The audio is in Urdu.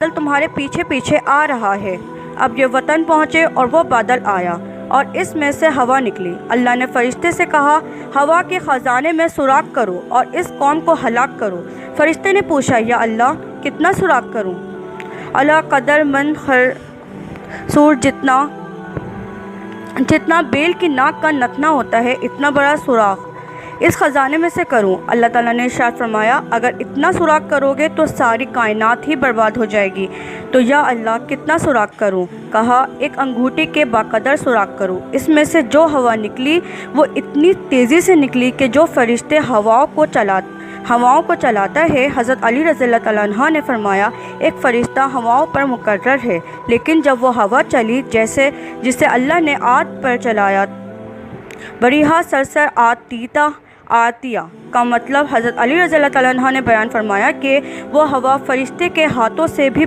بادل تمہارے پیچھے پیچھے آ رہا ہے۔ اب یہ وطن پہنچے اور وہ بادل آیا اور اس میں سے ہوا نکلی۔ اللہ نے فرشتے سے کہا، ہوا کے خزانے میں سوراخ کرو اور اس قوم کو ہلاک کرو۔ فرشتے نے پوچھا، یا اللہ کتنا سوراخ کروں؟ اللہ قدر من خرسور جتنا بیل کی ناک کا نتنا ہوتا ہے اتنا بڑا سوراخ اس خزانے میں سے کروں۔ اللہ تعالیٰ نے ارشاد فرمایا، اگر اتنا سوراخ کرو گے تو ساری کائنات ہی برباد ہو جائے گی، تو یا اللہ کتنا سوراخ کروں؟ کہا، ایک انگوٹھی کے باقدر سوراخ کرو۔ اس میں سے جو ہوا نکلی وہ اتنی تیزی سے نکلی کہ جو فرشتے ہواؤں کو چلاتا ہے۔ حضرت علی رضی اللہ تعالیٰ عنہ نے فرمایا، ایک فرشتہ ہواؤں پر مقرر ہے، لیکن جب وہ ہوا چلی جسے اللہ نے آگ پر چلایا، بریہا سرسر آتیہ کا مطلب حضرت علی رضی اللہ تعالیٰ عنہ نے بیان فرمایا کہ وہ ہوا فرشتے کے ہاتھوں سے بھی